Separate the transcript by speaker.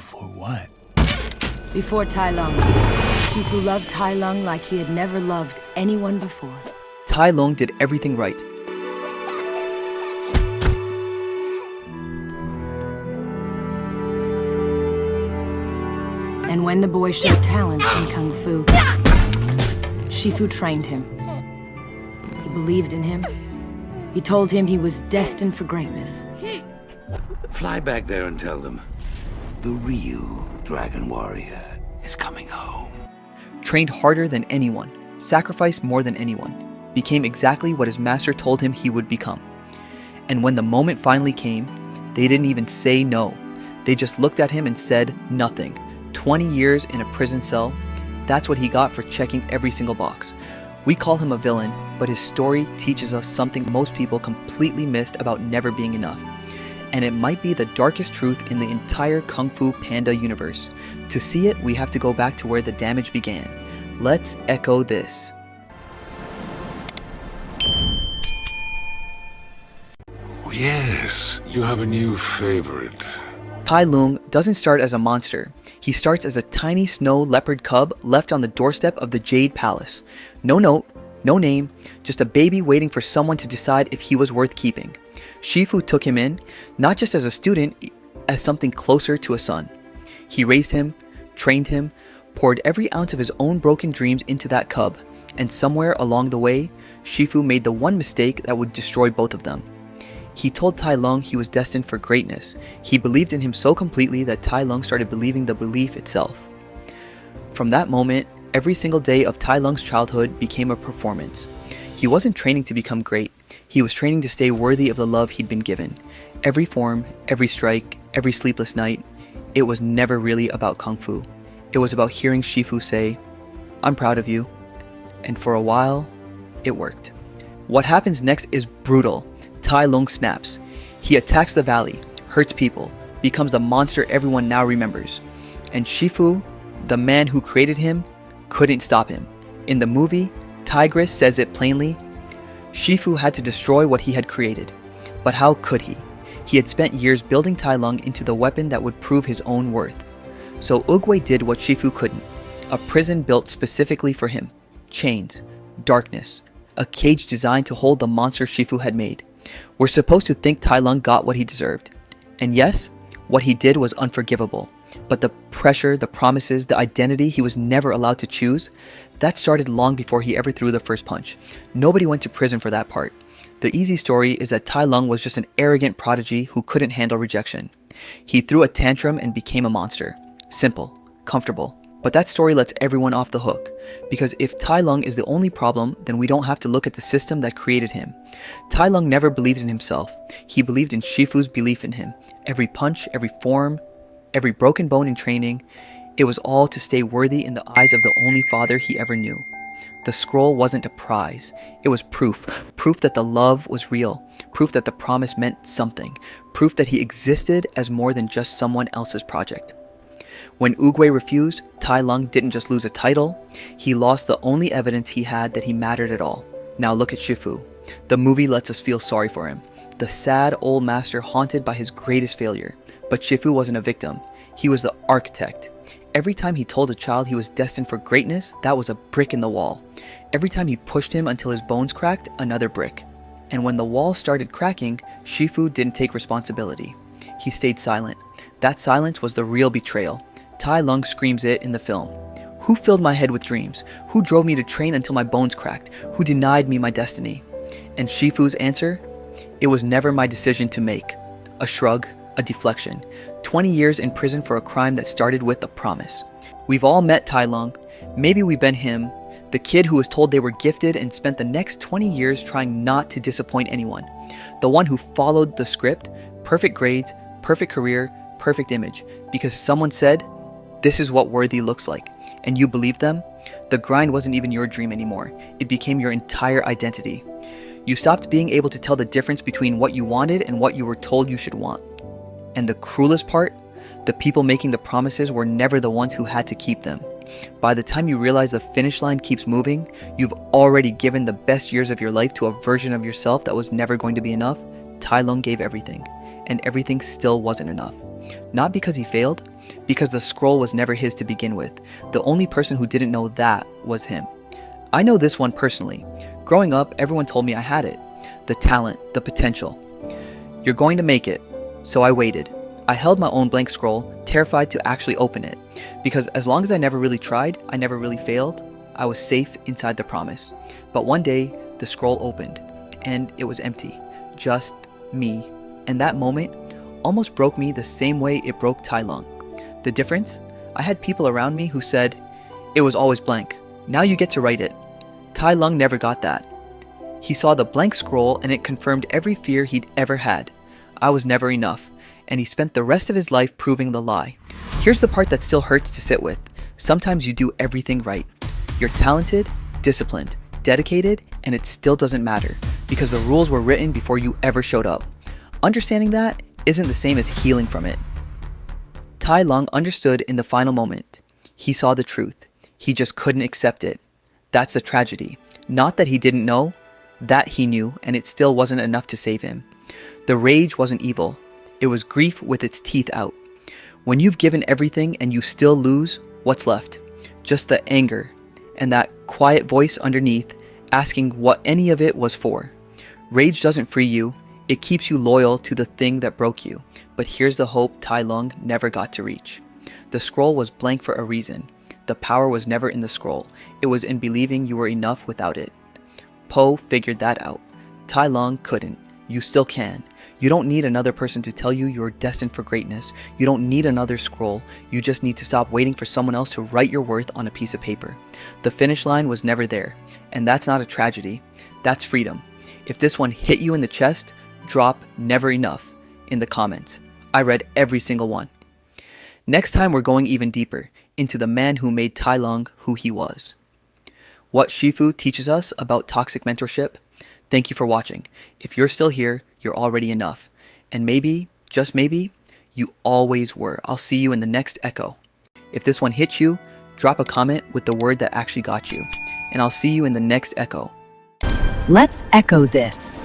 Speaker 1: Before what?
Speaker 2: Before Tai Lung. Shifu loved Tai Lung like he had never loved anyone before.
Speaker 3: Tai Lung did everything right.
Speaker 2: And when the boy showed talent in Kung Fu, Shifu trained him. He believed in him. He told him he was destined for greatness.
Speaker 4: Fly back there and tell them the real Dragon Warrior is coming home.
Speaker 3: Trained harder than anyone, sacrificed more than anyone, became exactly what his master told him he would become. And when the moment finally came, they didn't even say no. They just looked at him and said nothing. 20 years in a prison cell, that's what he got for checking every single box. We call him a villain, but his story teaches us something most people completely missed about never being enough. And it might be the darkest truth in the entire Kung Fu Panda universe. To see it, we have to go back to where the damage began. Let's echo this.
Speaker 4: Yes, you have a new favorite.
Speaker 3: Tai Lung doesn't start as a monster. He starts as a tiny snow leopard cub left on the doorstep of the Jade Palace. No note, no name, just a baby waiting for someone to decide if he was worth keeping. Shifu took him in, not just as a student, as something closer to a son. He raised him, trained him, poured every ounce of his own broken dreams into that cub, and somewhere along the way, Shifu made the one mistake that would destroy both of them. He told Tai Lung he was destined for greatness. He believed in him so completely that Tai Lung started believing the belief itself. From that moment, every single day of Tai Lung's childhood became a performance. He wasn't training to become great. He was training to stay worthy of the love he'd been given. Every form, every strike, every sleepless night, it was never really about Kung Fu. It was about hearing Shifu say, "I'm proud of you." And for a while, it worked. What happens next is brutal. Tai Lung snaps. He attacks the valley, hurts people, becomes the monster everyone now remembers. And Shifu, the man who created him, couldn't stop him. In the movie, Tigress says it plainly, Shifu had to destroy what he had created. But how could he? He had spent years building Tai Lung into the weapon that would prove his own worth. So Oogway did what Shifu couldn't. A prison built specifically for him. Chains, darkness, a cage designed to hold the monster Shifu had made. We're supposed to think Tai Lung got what he deserved. And yes, what he did was unforgivable. But the pressure, the promises, the identity he was never allowed to choose, that started long before he ever threw the first punch. Nobody went to prison for that part. The easy story is that Tai Lung was just an arrogant prodigy who couldn't handle rejection. He threw a tantrum and became a monster. Simple, comfortable. But that story lets everyone off the hook, because if Tai Lung is the only problem, then we don't have to look at the system that created him. Tai Lung never believed in himself. He believed in Shifu's belief in him. Every punch, every form, every broken bone in training, it was all to stay worthy in the eyes of the only father he ever knew. The scroll wasn't a prize. It was proof. Proof that the love was real. Proof that the promise meant something. Proof that he existed as more than just someone else's project. When Oogway refused, Tai Lung didn't just lose a title, he lost the only evidence he had that he mattered at all. Now look at Shifu. The movie lets us feel sorry for him. The sad old master haunted by his greatest failure. But Shifu wasn't a victim. He was the architect. Every time he told a child he was destined for greatness, that was a brick in the wall. Every time he pushed him until his bones cracked, another brick. And when the wall started cracking, Shifu didn't take responsibility. He stayed silent. That silence was the real betrayal. Tai Lung screams it in the film. Who filled my head with dreams? Who drove me to train until my bones cracked? Who denied me my destiny? And Shifu's answer? It was never my decision to make. A shrug, a deflection. 20 years in prison for a crime that started with a promise. We've all met Tai Lung. Maybe we've been him, the kid who was told they were gifted and spent the next 20 years trying not to disappoint anyone. The one who followed the script, perfect grades, perfect career, perfect image, because someone said, this is what worthy looks like, and you believed them. The grind wasn't even your dream anymore. It became your entire identity. You stopped being able to tell the difference between what you wanted and what you were told you should want. And the cruelest part, the people making the promises were never the ones who had to keep them. By the time you realize the finish line keeps moving, you've already given the best years of your life to a version of yourself that was never going to be enough. Tai Lung gave everything, and everything still wasn't enough. Not because he failed, because the scroll was never his to begin with. The only person who didn't know that was him. I know this one personally. Growing up, everyone told me I had it. The talent, the potential. You're going to make it. So I waited. I held my own blank scroll, terrified to actually open it. Because as long as I never really tried, I never really failed, I was safe inside the promise. But one day, the scroll opened, and it was empty. Just me. And that moment almost broke me the same way it broke Tai Lung. The difference? I had people around me who said, it was always blank. Now you get to write it. Tai Lung never got that. He saw the blank scroll and it confirmed every fear he'd ever had. I was never enough, and he spent the rest of his life proving the lie. Here's the part that still hurts to sit with. Sometimes you do everything right. You're talented, disciplined, dedicated, and it still doesn't matter because the rules were written before you ever showed up. Understanding that isn't the same as healing from it. Tai Lung understood in the final moment. He saw the truth. He just couldn't accept it. That's the tragedy. Not that he didn't know, that he knew, and it still wasn't enough to save him. The rage wasn't evil. It was grief with its teeth out. When you've given everything and you still lose, what's left? Just the anger and that quiet voice underneath asking what any of it was for. Rage doesn't free you. It keeps you loyal to the thing that broke you. But here's the hope Tai Lung never got to reach. The scroll was blank for a reason. The power was never in the scroll. It was in believing you were enough without it. Po figured that out. Tai Lung couldn't. You still can. You don't need another person to tell you you're destined for greatness. You don't need another scroll. You just need to stop waiting for someone else to write your worth on a piece of paper. The finish line was never there. And that's not a tragedy. That's freedom. If this one hit you in the chest, drop "never enough" in the comments. I read every single one. Next time we're going even deeper into the man who made Tai Lung who he was. What Shifu teaches us about toxic mentorship. Thank you for watching. If you're still here, you're already enough. And maybe, just maybe, you always were. I'll see you in the next echo. If this one hits you, drop a comment with the word that actually got you. And I'll see you in the next echo.
Speaker 1: Let's echo this.